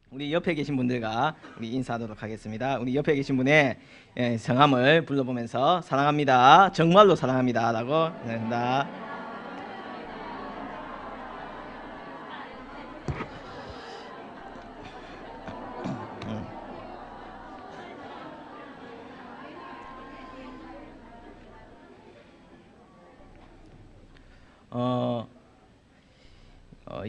우리 옆에 계신 분들과 우리 인사하도록 하겠습니다. 우리 옆에 계신 분의 성함을 불러보면서 사랑합니다. 정말로 사랑합니다. 라고 합니다.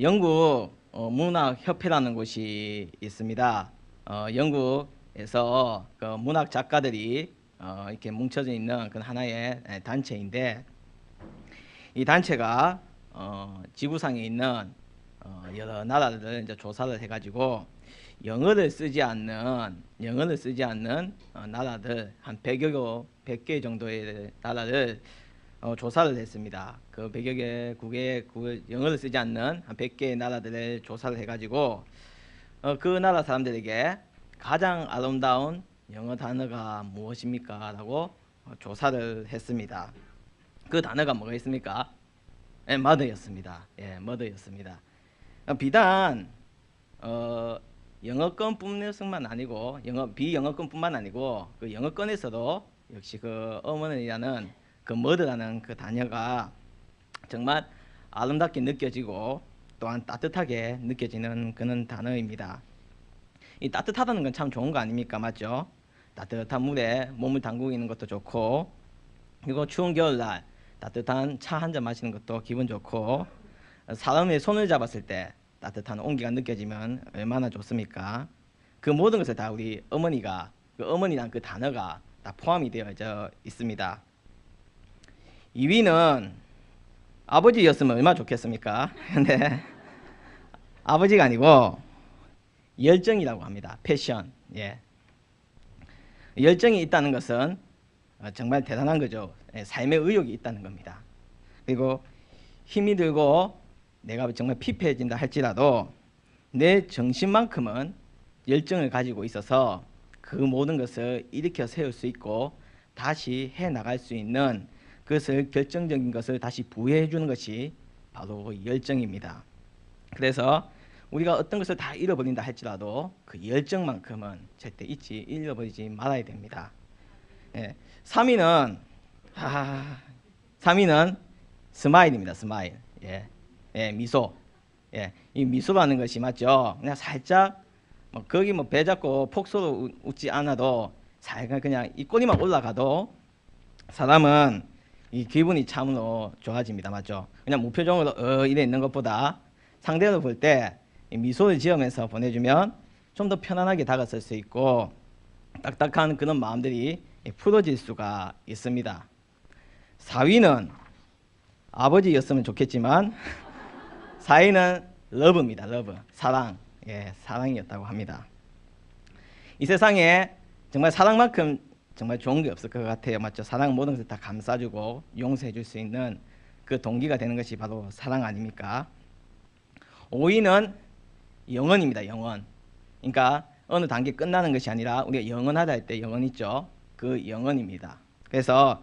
영국 문학협회라는 곳이 있습니다. 영국에서 그 문학 작가들이 이렇게 뭉쳐져 있는 그런 하나의 단체인데, 이 단체가 지구상에 있는 여러 나라들을 이제 조사를 해가지고 영어를 쓰지 않는 나라들 한 100개 정도의 나라를 조사를 했습니다. 그 100여 개 국의 영어를 쓰지 않는 한 100개의 나라들을 조사를 해가지고 그 나라 사람들에게 가장 아름다운 영어 단어가 무엇입니까? 라고 조사를 했습니다. 그 단어가 뭐가 있습니까? mother였습니다. mother였습니다. 비단 영어권뿐만 아니고 비영어권뿐만 아니고 그 영어권에서도 역시 그 어머니라는 그 mother라는 그 단어가 정말 아름답게 느껴지고 또한 따뜻하게 느껴지는 그런 단어입니다. 이 따뜻하다는 건 참 좋은 거 아닙니까? 맞죠? 따뜻한 물에 몸을 담그고 있는 것도 좋고, 그리고 추운 겨울날 따뜻한 차 한 잔 마시는 것도 기분 좋고, 사람의 손을 잡았을 때 따뜻한 온기가 느껴지면 얼마나 좋습니까? 그 모든 것을 다 우리 어머니가, 그 어머니란 그 단어가 다 포함이 되어 있습니다. 2위는 아버지였으면 얼마나 좋겠습니까? 근데 아버지가 아니고 열정이라고 합니다. 패션. 열정이 있다는 것은 정말 대단한 거죠. 삶의 의욕이 있다는 겁니다. 그리고 힘이 들고 내가 정말 피폐해진다 할지라도 내 정신만큼은 열정을 가지고 있어서 그 모든 것을 일으켜 세울 수 있고 다시 해나갈 수 있는 그것을 결정적인 것을 다시 부여해 주는 것이 바로 열정입니다. 그래서 우리가 어떤 것을 다 잃어버린다 할지라도 그 열정만큼은 절대 잃어버리지 말아야 됩니다. 3위는 스마일입니다. 스마일. 미소. 이 미소라는 것이 맞죠. 그냥 살짝 거기 배 잡고 폭소로 웃지 않아도 살짝 그냥 입꼬리만 올라가도 사람은 이 기분이 참으로 좋아집니다. 맞죠? 그냥 무표정으로 이래 있는 것보다 상대를 볼 때 미소를 지으면서 보내주면 좀 더 편안하게 다가설 수 있고 딱딱한 그런 마음들이 풀어질 수가 있습니다. 4위는 아버지였으면 좋겠지만 4위는 러브입니다. 러브, 사랑. 사랑이었다고 합니다. 이 세상에 정말 사랑만큼 정말 좋은 게 없을 것 같아요. 맞죠? 사랑은 모든 것을 다 감싸주고 용서해 줄 수 있는 그 동기가 되는 것이 바로 사랑 아닙니까? 5위는 영원입니다. 영원. 그러니까 어느 단계 끝나는 것이 아니라 우리가 영원하다 할 때 영원 있죠. 그 영원입니다. 그래서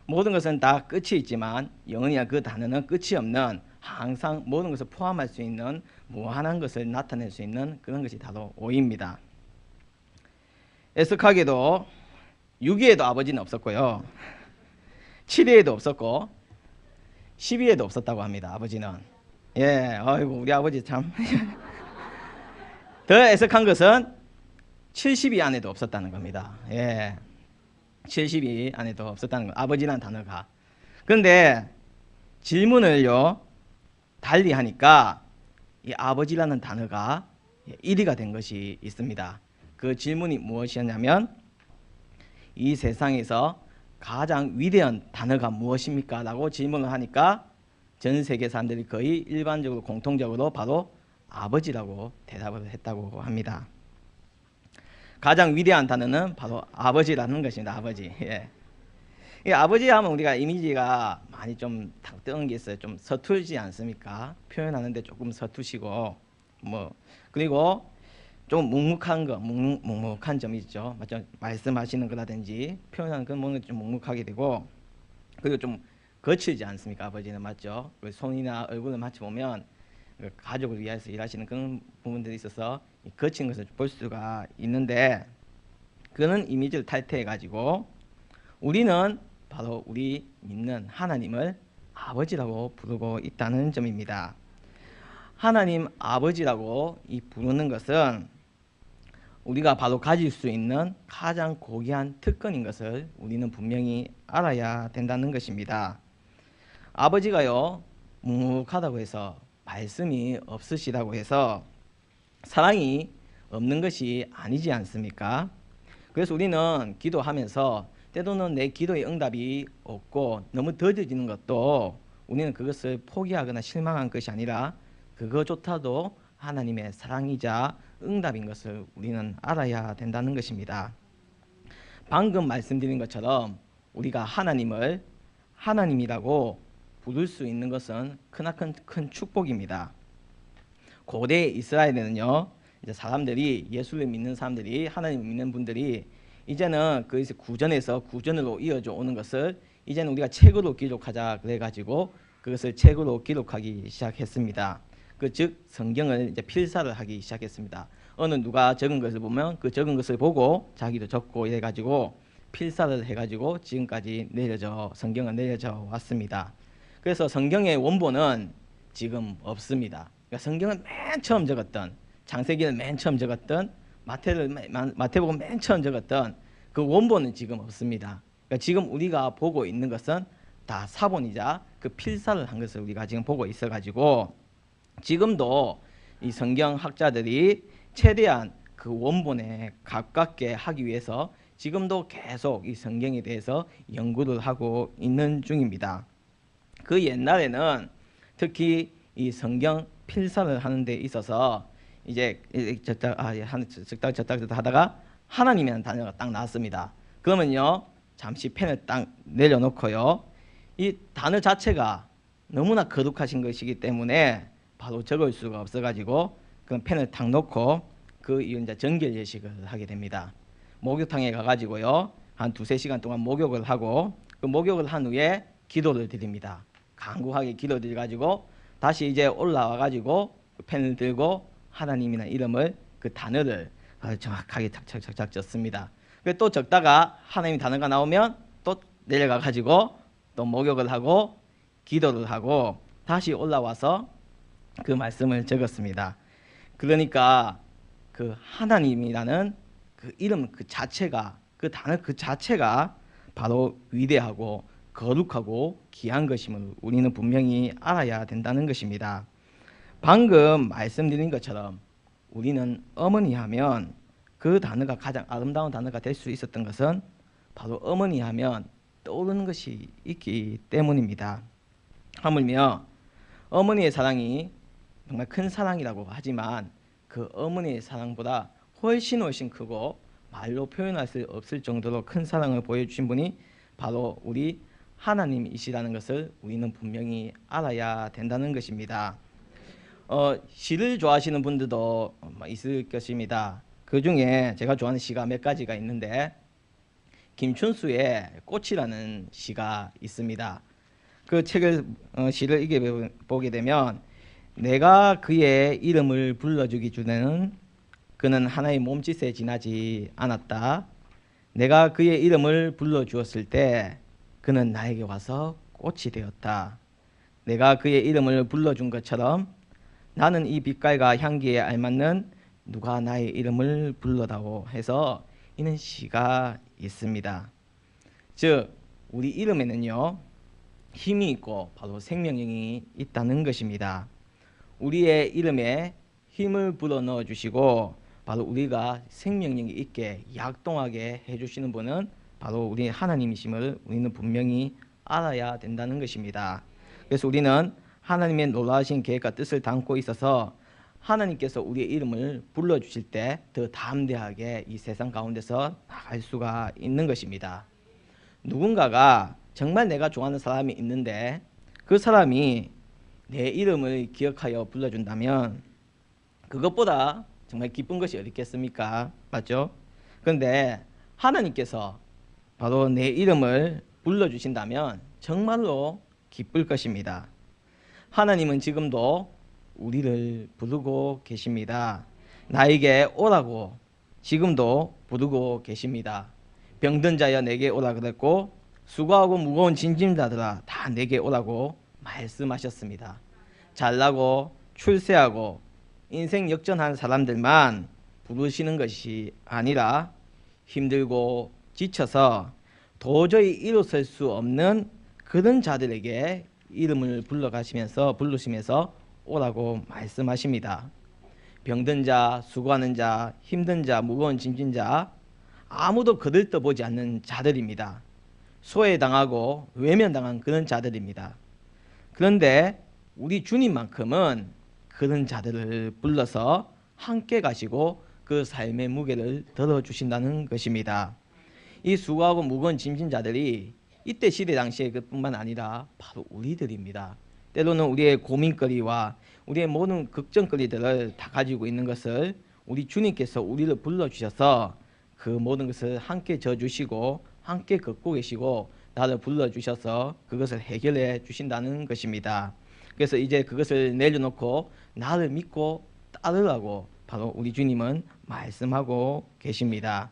모든 것은 다 끝이 있지만 영원이야 그 단어는 끝이 없는 항상 모든 것을 포함할 수 있는 무한한 것을 나타낼 수 있는 그런 것이 바로 5위입니다. 애석하게도 6위에도 아버지는 없었고요. 7위에도 없었고 10위에도 없었다고 합니다. 아버지는. 아이고 우리 아버지 참. 더 애석한 것은 70위 안에도 없었다는 겁니다. 70위 안에도 없었다는 거. 아버지라는 단어가. 그런데 질문을요 달리 하니까 이 아버지라는 단어가 1위가 된 것이 있습니다. 그 질문이 무엇이었냐면 이 세상에서 가장 위대한 단어가 무엇입니까? 라고 질문을 하니까 전 세계 사람들이 거의 일반적으로 공통적으로 바로 아버지라고 대답을 했다고 합니다. 가장 위대한 단어는 바로 아버지라는 것입니다. 아버지. 이 아버지 하면 우리가 이미지가 많이 좀 뜨는 게 있어요. 좀 서툴지 않습니까? 표현하는데 조금 서투시고 그리고 좀 묵묵한 점이 있죠. 맞죠? 말씀하시는 거라든지 표현하는 그런 부분이 좀 묵묵하게 되고, 그리고 좀 거칠지 않습니까? 아버지는 맞죠? 손이나 얼굴을 마치 보면 가족을 위해서 일하시는 그런 부분들이 있어서 거친 것을 볼 수가 있는데, 그는 이미지를 탈퇴해 가지고 우리는 바로 우리 믿는 하나님을 아버지라고 부르고 있다는 점입니다. 하나님 아버지라고 이 부르는 것은 우리가 바로 가질 수 있는 가장 고귀한 특권인 것을 우리는 분명히 알아야 된다는 것입니다. 아버지가요, 묵묵하다고 해서 말씀이 없으시다고 해서 사랑이 없는 것이 아니지 않습니까? 그래서 우리는 기도하면서 때로는 내 기도의 응답이 없고 너무 더뎌지는 것도 우리는 그것을 포기하거나 실망한 것이 아니라 그것조차도 하나님의 사랑이자 응답인 것을 우리는 알아야 된다는 것입니다. 방금 말씀드린 것처럼 우리가 하나님을 하나님이라고 부를 수 있는 것은 크나큰 큰 축복입니다. 고대 이스라엘에는요, 이제 사람들이 예수를 믿는 사람들이 하나님을 믿는 분들이 이제는 그 구전에서 구전으로 이어져 오는 것을 이제는 우리가 책으로 기록하자 그래가지고 그것을 책으로 기록하기 시작했습니다. 즉 성경을 이제 필사를 하기 시작했습니다. 어느 누가 적은 것을 보면 그 적은 것을 보고 자기도 적고 이래가지고 필사를 해가지고 지금까지 성경은 내려져 왔습니다. 그래서 성경의 원본은 지금 없습니다. 그러니까 성경을 맨 처음 적었던, 창세기를 맨 처음 적었던, 마태복음 맨 처음 적었던 그 원본은 지금 없습니다. 그러니까 지금 우리가 보고 있는 것은 다 사본이자 그 필사를 한 것을 우리가 지금 보고 있어가지고 지금도 이 성경 학자들이 최대한 그 원본에 가깝게 하기 위해서 지금도 계속 이 성경에 대해서 연구를 하고 있는 중입니다. 그 옛날에는 특히 이 성경 필사를 하는 데 있어서 이제 적당 하다가 하나님이라는 단어가 딱 나왔습니다. 그러면요, 잠시 펜을 딱 내려놓고요, 이 단어 자체가 너무나 거룩하신 것이기 때문에 바로 적을 수가 없어가지고 그럼 펜을 탁 놓고 그 이제 정결 예식을 하게 됩니다. 목욕탕에 가가지고요, 한 2-3시간 동안 목욕을 하고 그 목욕을 한 후에 기도를 드립니다. 간구하게 기도드려가지고 다시 이제 올라와가지고 펜을 들고 하나님이라는 이름을, 그 단어를 정확하게 착착착착 적습니다. 또 적다가 하나님 단어가 나오면 또 내려가가지고 또 목욕을 하고 기도를 하고 다시 올라와서 그 말씀을 적었습니다. 그러니까 그 하나님이라는 그 이름 그 자체가, 그 단어 그 자체가 바로 위대하고 거룩하고 귀한 것임을 우리는 분명히 알아야 된다는 것입니다. 방금 말씀드린 것처럼 우리는 어머니 하면 그 단어가 가장 아름다운 단어가 될 수 있었던 것은 바로 어머니 하면 떠오르는 것이 있기 때문입니다. 하물며 어머니의 사랑이 정말 큰 사랑이라고 하지만 그 어머니의 사랑보다 훨씬 크고 말로 표현할 수 없을 정도로 큰 사랑을 보여주신 분이 바로 우리 하나님이시라는 것을 우리는 분명히 알아야 된다는 것입니다. 시를 좋아하시는 분들도 있을 것입니다. 그 중에 제가 좋아하는 시가 몇 가지가 있는데 김춘수의 꽃이라는 시가 있습니다. 그 책을 시를 읽어보게 되면 내가 그의 이름을 불러주기 전에는 그는 하나의 몸짓에 지나지 않았다. 내가 그의 이름을 불러주었을 때 그는 나에게 와서 꽃이 되었다. 내가 그의 이름을 불러준 것처럼 나는 이 빛깔과 향기에 알맞는 누가 나의 이름을 불러다오 해서 이는 시가 있습니다. 즉 우리 이름에는요 힘이 있고 바로 생명력이 있다는 것입니다. 우리의 이름에 힘을 불어넣어 주시고 바로 우리가 생명력이 있게 약동하게 해주시는 분은 바로 우리 하나님이심을 우리는 분명히 알아야 된다는 것입니다. 그래서 우리는 하나님의 놀라우신 계획과 뜻을 담고 있어서 하나님께서 우리의 이름을 불러주실 때 더 담대하게 이 세상 가운데서 나갈 수가 있는 것입니다. 누군가가 정말 내가 좋아하는 사람이 있는데 그 사람이 내 이름을 기억하여 불러준다면 그것보다 정말 기쁜 것이 어디 있겠습니까? 맞죠? 그런데 하나님께서 바로 내 이름을 불러주신다면 정말로 기쁠 것입니다. 하나님은 지금도 우리를 부르고 계십니다. 나에게 오라고 지금도 부르고 계십니다. 병든 자여 내게 오라 그랬고 수고하고 무거운 짐진자들아 다 내게 오라고 말씀하셨습니다. 잘나고 출세하고 인생 역전한 사람들만 부르시는 것이 아니라 힘들고 지쳐서 도저히 일어설 수 없는 그런 자들에게 이름을 부르시면서 오라고 말씀하십니다. 병든 자, 수고하는 자, 힘든 자, 무거운 짐진 자, 아무도 그들 떠보지 않는 자들입니다. 소외당하고 외면당한 그런 자들입니다. 그런데 우리 주님만큼은 그런 자들을 불러서 함께 가시고 그 삶의 무게를 덜어주신다는 것입니다. 이 수고하고 무거운 짐진 자들이 이때 시대 당시에 그뿐만 아니라 바로 우리들입니다. 때로는 우리의 고민거리와 우리의 모든 걱정거리들을 다 가지고 있는 것을 우리 주님께서 우리를 불러주셔서 그 모든 것을 함께 져주시고 함께 걷고 계시고 나를 불러주셔서 그것을 해결해 주신다는 것입니다. 그래서 이제 그것을 내려놓고 나를 믿고 따르라고 바로 우리 주님은 말씀하고 계십니다.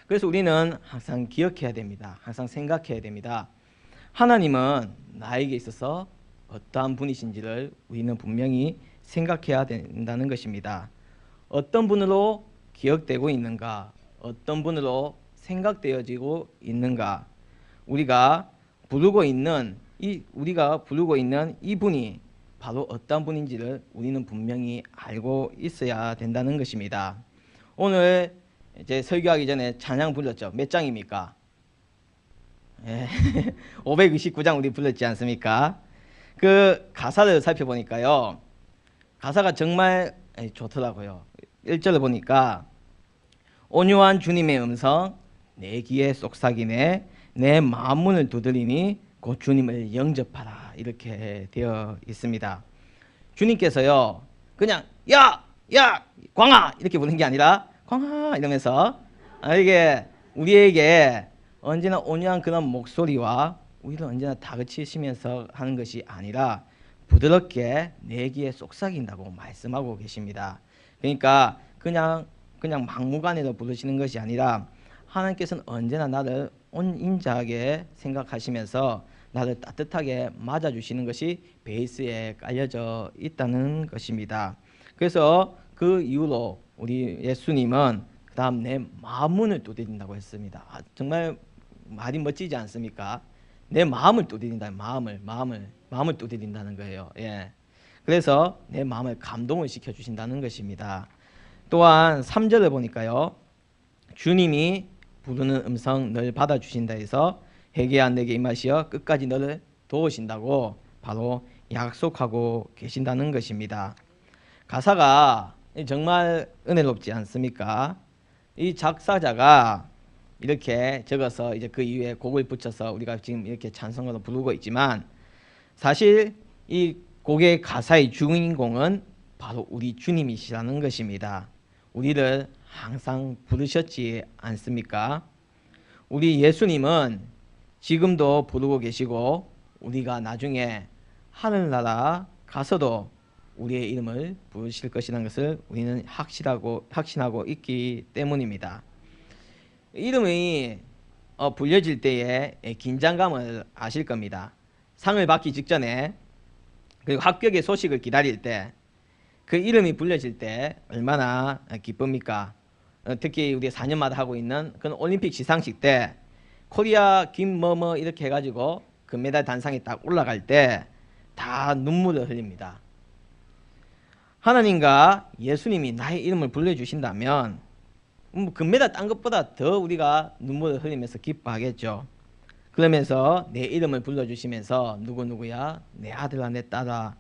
그래서 우리는 항상 기억해야 됩니다. 항상 생각해야 됩니다. 하나님은 나에게 있어서 어떠한 분이신지를 우리는 분명히 생각해야 된다는 것입니다. 어떤 분으로 기억되고 있는가? 어떤 분으로 생각되어지고 있는가? 우리가 부르고 있는 이 분이 바로 어떤 분인지를 우리는 분명히 알고 있어야 된다는 것입니다. 오늘 이제 설교하기 전에 찬양 불렀죠. 몇 장입니까? 529장 우리 불렀지 않습니까? 그 가사를 살펴보니까요. 가사가 정말 좋더라고요. 1절을 보니까 온유한 주님의 음성 내 귀에 쏙삭이네 내 마음문을 두드리니 곧 주님을 영접하라 이렇게 되어 있습니다. 주님께서요 그냥 야 광아 이렇게 부르는 게 아니라 광아 이러면서 이게 우리에게 언제나 온유한 그런 목소리와 우리를 언제나 다그치시면서 하는 것이 아니라 부드럽게 내 귀에 쏙삭인다고 말씀하고 계십니다. 그러니까 그냥 막무가내로 부르시는 것이 아니라 하나님께서는 언제나 나를 온인자하게 생각하시면서 나를 따뜻하게 맞아주시는 것이 베이스에 깔려져 있다는 것입니다. 그래서 그 이후로 우리 예수님은 그 다음 내 마음문을 두드린다고 했습니다. 정말 말이 멋지지 않습니까? 내 마음을 두드린다. 마음을 두드린다는 거예요. 그래서 내 마음을 감동을 시켜주신다는 것입니다. 또한 3절을 보니까요. 주님이 부르는 음성 널 받아주신다 해서 회개한 내게 임하시어 끝까지 너를 도우신다고 바로 약속하고 계신다는 것입니다. 가사가 정말 은혜롭지 않습니까? 이 작사자가 이렇게 적어서 이제 그 이후에 곡을 붙여서 우리가 지금 이렇게 찬송으로 부르고 있지만 사실 이 곡의 가사의 주인공은 바로 우리 주님이시라는 것입니다. 우리를 항상 부르셨지 않습니까? 우리 예수님은 지금도 부르고 계시고 우리가 나중에 하늘나라 가서도 우리의 이름을 부르실 것이라는 것을 우리는 확신하고 있기 때문입니다. 이름이 불려질 때의 긴장감을 아실 겁니다. 상을 받기 직전에 그리고 합격의 소식을 기다릴 때 그 이름이 불려질 때 얼마나 기쁩니까? 특히 우리 4년마다 하고 있는 그런 올림픽 시상식 때 코리아 김뭐뭐 이렇게 해가지고 금메달 단상에 딱 올라갈 때 다 눈물을 흘립니다. 하나님과 예수님이 나의 이름을 불러주신다면 금메달 딴 것보다 더 우리가 눈물을 흘리면서 기뻐하겠죠. 그러면서 내 이름을 불러주시면서 누구누구야 내 아들아 내 딸아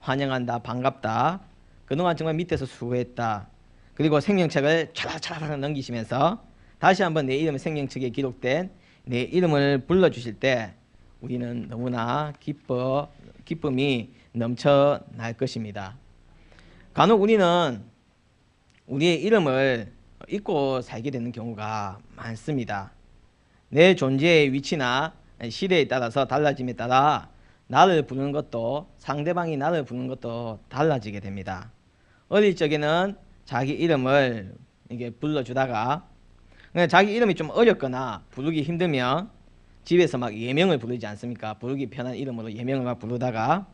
환영한다 반갑다 그동안 정말 밑에서 수고했다. 그리고 생명책을 차락차락 넘기시면서 다시 한번 내 이름을 생명책에 기록된 내 이름을 불러주실 때 우리는 너무나 기쁨이 넘쳐날 것입니다. 간혹 우리는 우리의 이름을 잊고 살게 되는 경우가 많습니다. 내 존재의 위치나 시대에 따라서 달라짐에 따라 나를 부르는 것도 상대방이 나를 부르는 것도 달라지게 됩니다. 어릴 적에는 자기 이름을 이게 불러주다가 자기 이름이 좀 어렵거나 부르기 힘들면 집에서 막 예명을 부르지 않습니까? 부르기 편한 이름으로 예명을 막 부르다가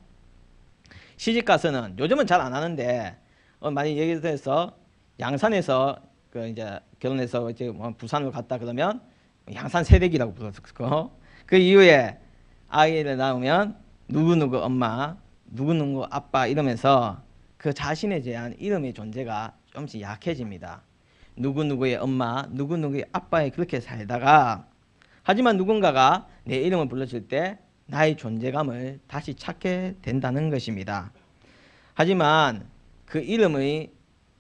시집 가서는 요즘은 잘 안 하는데 많이 얘기해서 양산에서 그 이제 결혼해서 이제 뭐 부산으로 갔다 그러면 양산 새댁이라고 불렀고 그 이후에 아이를 낳으면 누구누구 엄마, 누구누구 아빠 이러면서 그 자신에 대한 이름의 존재가 조금씩 약해집니다. 누구누구의 엄마, 누구누구의 아빠에 그렇게 살다가 하지만 누군가가 내 이름을 불러줄 때 나의 존재감을 다시 찾게 된다는 것입니다. 하지만 그 이름이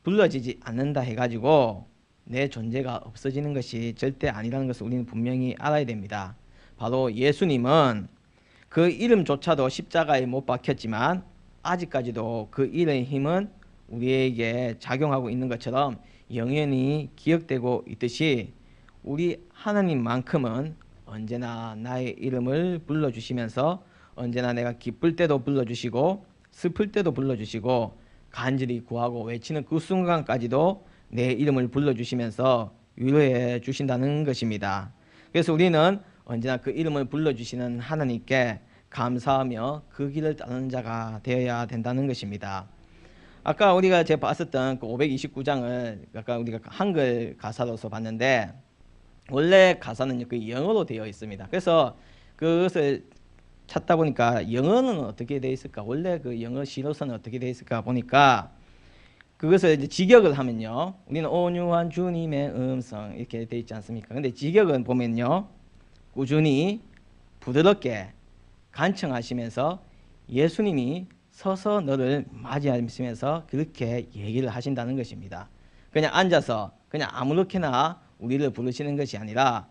불러지지 않는다 해가지고 내 존재가 없어지는 것이 절대 아니라는 것을 우리는 분명히 알아야 됩니다. 바로 예수님은 그 이름조차도 십자가에 못 박혔지만 아직까지도 그 이름의 힘은 우리에게 작용하고 있는 것처럼 영원히 기억되고 있듯이 우리 하나님만큼은 언제나 나의 이름을 불러주시면서 언제나 내가 기쁠 때도 불러주시고 슬플 때도 불러주시고 간절히 구하고 외치는 그 순간까지도 내 이름을 불러주시면서 위로해 주신다는 것입니다. 그래서 우리는 언제나 그 이름을 불러주시는 하나님께 감사하며 그 길을 따르는 자가 되어야 된다는 것입니다. 아까 우리가 제가 봤었던 그 529장을 아까 우리가 한글 가사로서 봤는데 원래 가사는 그 영어로 되어 있습니다. 그래서 그것을 찾다 보니까 영어는 어떻게 되어 있을까? 원래 그 영어 시로서는 어떻게 되어 있을까 보니까 그것을 이제 직역을 하면요. 우리는 온유한 주님의 음성 이렇게 되어 있지 않습니까? 근데 직역은 보면요. 꾸준히 부드럽게 간청하시면서 예수님이 서서 너를 맞이하시면서 그렇게 얘기를 하신다는 것입니다. 그냥 앉아서 그냥 아무렇게나 우리를 부르시는 것이 아니라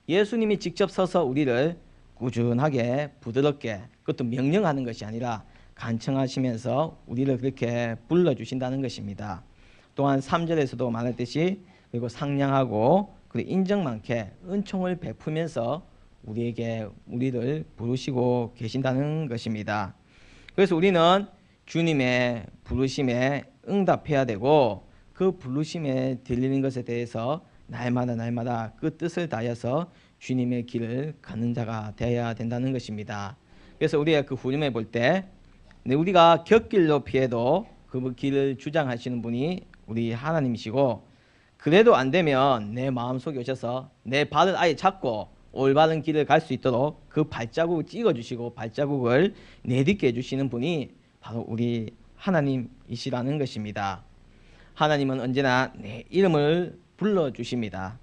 예수님이 직접 서서 우리를 꾸준하게 부드럽게 그것도 명령하는 것이 아니라 간청하시면서 우리를 그렇게 불러주신다는 것입니다. 또한 3절에서도 말했듯이 그리고 상냥하고 그리고 인정 많게 은총을 베푸면서 우리를 부르시고 계신다는 것입니다. 그래서 우리는 주님의 부르심에 응답해야 되고 그 부르심에 들리는 것에 대해서 날마다 그 뜻을 다해서 주님의 길을 가는 자가 되어야 된다는 것입니다. 그래서 우리가 그 후렴에 볼 때 우리가 곁길로 피해도 그 길을 주장하시는 분이 우리 하나님이시고 그래도 안 되면 내 마음속에 오셔서 내 발을 아예 잡고 올바른 길을 갈 수 있도록 그 발자국을 찍어주시고 발자국을 내딛게 해주시는 분이 바로 우리 하나님이시라는 것입니다. 하나님은 언제나 내 이름을 불러주십니다.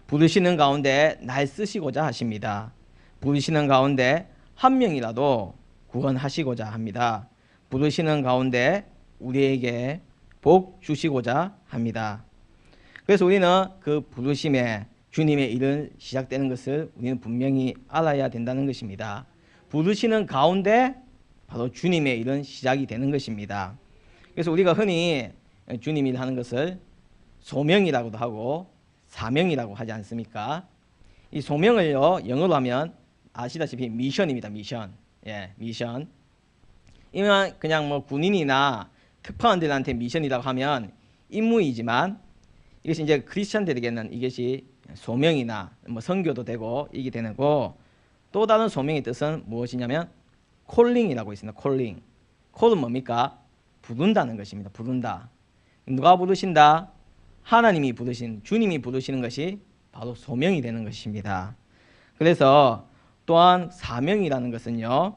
부르시는 가운데 날 쓰시고자 하십니다. 부르시는 가운데 한 명이라도 구원하시고자 합니다. 부르시는 가운데 우리에게 복 주시고자 합니다. 그래서 우리는 그 부르심에 주님의 일은 시작되는 것을 우리는 분명히 알아야 된다는 것입니다. 부르시는 가운데 바로 주님의 일은 시작이 되는 것입니다. 그래서 우리가 흔히 주님 일 하는 것을 소명이라고도 하고 사명이라고 하지 않습니까? 이 소명을요 영어로 하면 아시다시피 미션입니다. 미션. 예, 미션. 이면 그냥 뭐 군인이나 특파원들한테 미션이라고 하면 임무이지만 이것이 이제 크리스천들에게는 이것이 소명이나 뭐 선교도 되고 이게 되는 거. 또 다른 소명의 뜻은 무엇이냐면 콜링이라고 있습니다. 콜링. 콜은 뭡니까? 부른다는 것입니다. 부른다. 누가 부르신다? 하나님이 부르신, 주님이 부르시는 것이 바로 소명이 되는 것입니다. 그래서 또한 사명이라는 것은요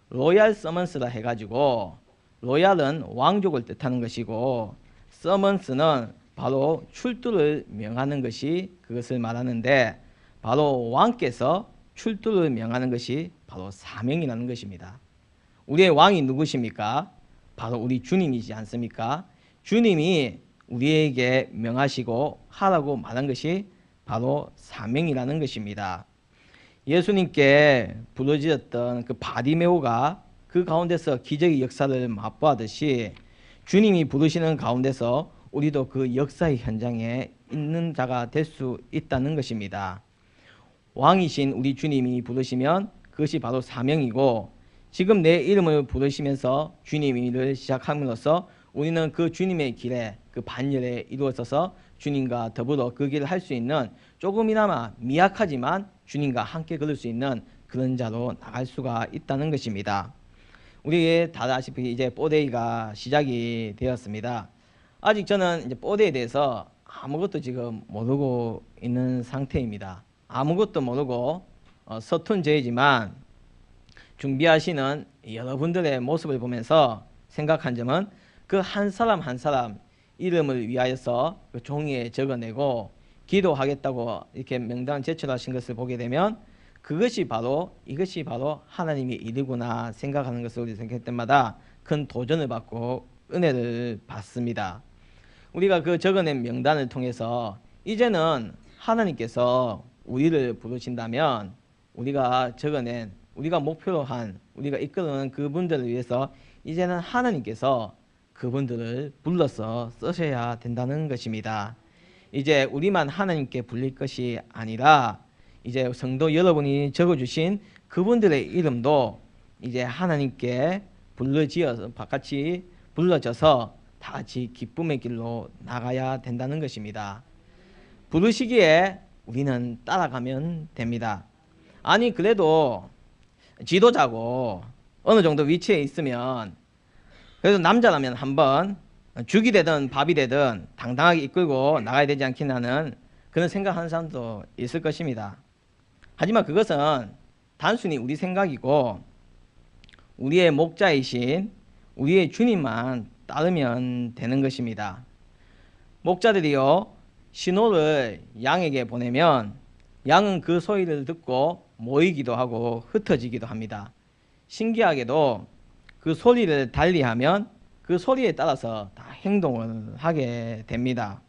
로얄 서먼스라 해가지고 로얄은 왕족을 뜻하는 것이고 서먼스는 바로 출두를 명하는 것이 그것을 말하는데 바로 왕께서 출두를 명하는 것이 바로 사명이라는 것입니다. 우리의 왕이 누구십니까? 바로 우리 주님이지 않습니까? 주님이 우리에게 명하시고 하라고 말한 것이 바로 사명이라는 것입니다. 예수님께 부르짖었던 그 바디메오가 그 가운데서 기적의 역사를 맛보았듯이 주님이 부르시는 가운데서 우리도 그 역사의 현장에 있는 자가 될 수 있다는 것입니다. 왕이신 우리 주님이 부르시면 그것이 바로 사명이고 지금 내 이름을 부르시면서 주님의 일을 시작함으로써 우리는 그 주님의 길에 그 반열에 이루어져서 주님과 더불어 그 길을 할 수 있는 조금이나마 미약하지만 주님과 함께 걸을 수 있는 그런 자로 나갈 수가 있다는 것입니다. 우리 다 아시다시피 이제 4데이가 시작이 되었습니다. 아직 저는 이제 4데이에 대해서 아무것도 지금 모르고 있는 상태입니다. 아무것도 모르고 서툰 저이지만 준비하시는 여러분들의 모습을 보면서 생각한 점은 그 한 사람 한 사람 이름을 위하여서 그 종이에 적어내고 기도하겠다고 이렇게 명단 제출하신 것을 보게 되면 이것이 바로 하나님의 일이구나 생각하는 것을 우리 생각할 때마다 큰 도전을 받고 은혜를 받습니다. 우리가 그 적어낸 명단을 통해서 이제는 하나님께서 우리를 부르신다면 우리가 적어낸 우리가 목표로 한 우리가 이끌어낸 그분들을 위해서 이제는 하나님께서 그분들을 불러서 쓰셔야 된다는 것입니다. 이제 우리만 하나님께 불릴 것이 아니라 이제 성도 여러분이 적어주신 그분들의 이름도 이제 하나님께 같이 불러져서 다 같이 기쁨의 길로 나가야 된다는 것입니다. 부르시기에 우리는 따라가면 됩니다. 아니 그래도 지도자고 어느 정도 위치에 있으면 그래도 남자라면 한번 죽이 되든 밥이 되든 당당하게 이끌고 나가야 되지 않겠나 하는 그런 생각하는 사람도 있을 것입니다. 하지만 그것은 단순히 우리 생각이고 우리의 목자이신 우리의 주님만 따르면 되는 것입니다. 목자들이요 신호를 양에게 보내면 양은 그 소리를 듣고 모이기도 하고 흩어지기도 합니다. 신기하게도 그 소리를 달리하면 그 소리에 따라서 다 행동을 하게 됩니다.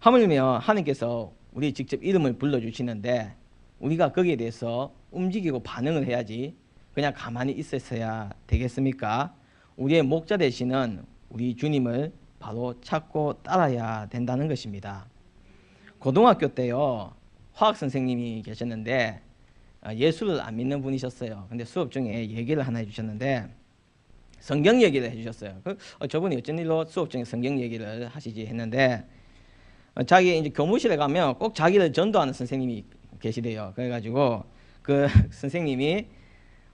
하물며 하나님께서 우리 직접 이름을 불러주시는데 우리가 거기에 대해서 움직이고 반응을 해야지 그냥 가만히 있었어야 되겠습니까? 우리의 목자 되시는 우리 주님을 바로 찾고 따라야 된다는 것입니다. 고등학교 때요 화학 선생님이 계셨는데 예수를 안 믿는 분이셨어요. 근데 수업 중에 얘기를 하나 해주셨는데 성경 얘기를 해주셨어요. 저분이 어쩐 일로 수업 중에 성경 얘기를 하시지 했는데 자기 이제 교무실에 가면 꼭 자기를 전도하는 선생님이 계시대요. 그래가지고 그 선생님이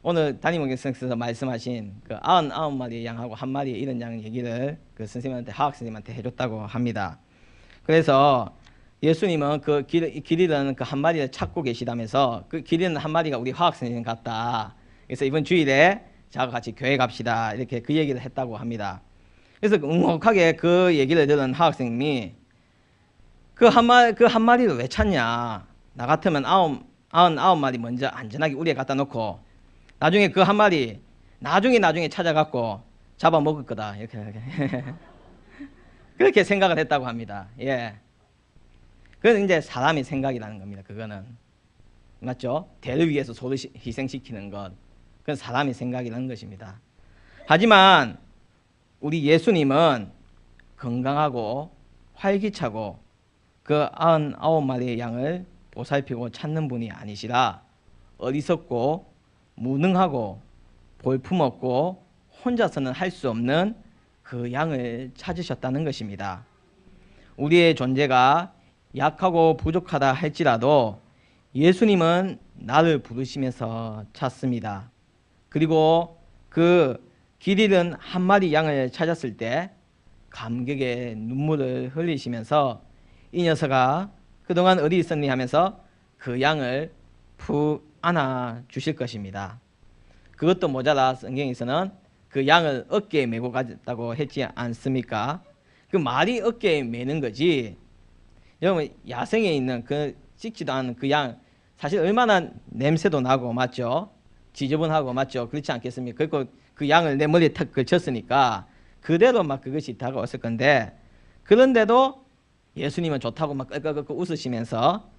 오늘 담임목사님께서 말씀하신 그 99마리의 양하고 한 마리의 이런 양 얘기를 그 선생님한테 화학 선생님한테 해줬다고 합니다. 그래서 예수님은 그 길 잃은 그 한 마리를 찾고 계시다면서 그 길 잃은 한 마리가 우리 화학 선생님 같다. 그래서 이번 주일에 자가 같이 교회 갑시다. 이렇게 그 얘기를 했다고 합니다. 그래서 웅혹하게 그 얘기를 들은 화학 선생님이 그 한 마리를 왜 찾냐? 나 같으면 99마리 먼저 안전하게 우리에 갖다 놓고 나중에 그 한 마리 나중에 찾아갖고 잡아먹을 거다. 이렇게 그렇게 생각을 했다고 합니다. 예. 그건 이제 사람의 생각이라는 겁니다. 그거는 맞죠? 대를 위해서 소를 희생시키는 것 그건 사람의 생각이라는 것입니다. 하지만 우리 예수님은 건강하고 활기차고 그 99마리의 양을 보살피고 찾는 분이 아니시라 어리석고 무능하고 볼품없고 혼자서는 할 수 없는 그 양을 찾으셨다는 것입니다. 우리의 존재가 약하고 부족하다 할지라도 예수님은 나를 부르시면서 찾습니다. 그리고 그 길 잃은 한 마리 양을 찾았을 때 감격의 눈물을 흘리시면서 이 녀석아 그동안 어디 있었니 하면서 그 양을 푹 안아 주실 것입니다. 그것도 모자라 성경에서는 그 양을 어깨에 메고 갔다고 했지 않습니까? 그 말이 어깨에 메는 거지. 여러분 야생에 있는 그 씻지도 않은 그 양 사실 얼마나 냄새도 나고 맞죠? 지저분하고 맞죠? 그렇지 않겠습니까? 그리고 그 양을 내 머리에 탁 걸쳤으니까 그대로 막 그것이 다가왔을 건데 그런데도 예수님은 좋다고 막 끄끄끄 웃으시면서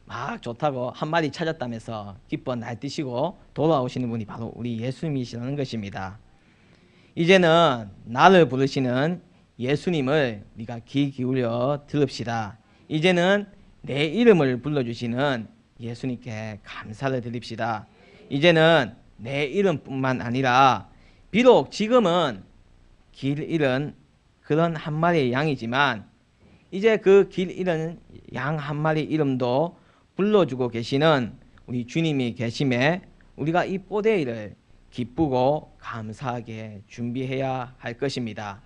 막 좋다고 한 마리 찾았다면서 기뻐 날뛰시고 돌아오시는 분이 바로 우리 예수님이시라는 것입니다. 이제는 나를 부르시는 예수님을 우리가 귀 기울여 들읍시다. 이제는 내 이름을 불러주시는 예수님께 감사를 드립시다. 이제는 내 이름뿐만 아니라 비록 지금은 길 잃은 그런 한 마리의 양이지만 이제 그 길 잃은 양 한 마리 이름도 불러주고 계시는 우리 주님이 계심에 우리가 이 뽀데이를 기쁘고 감사하게 준비해야 할 것입니다.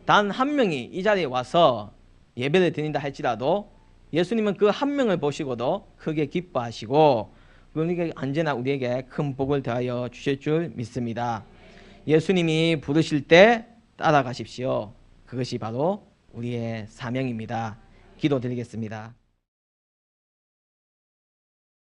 단 한 명이 이 자리에 와서 예배를 드린다 할지라도 예수님은 그 한 명을 보시고도 크게 기뻐하시고 그러니까 언제나 우리에게 큰 복을 더하여 주실 줄 믿습니다. 예수님이 부르실 때 따라가십시오. 그것이 바로 우리의 사명입니다. 기도드리겠습니다.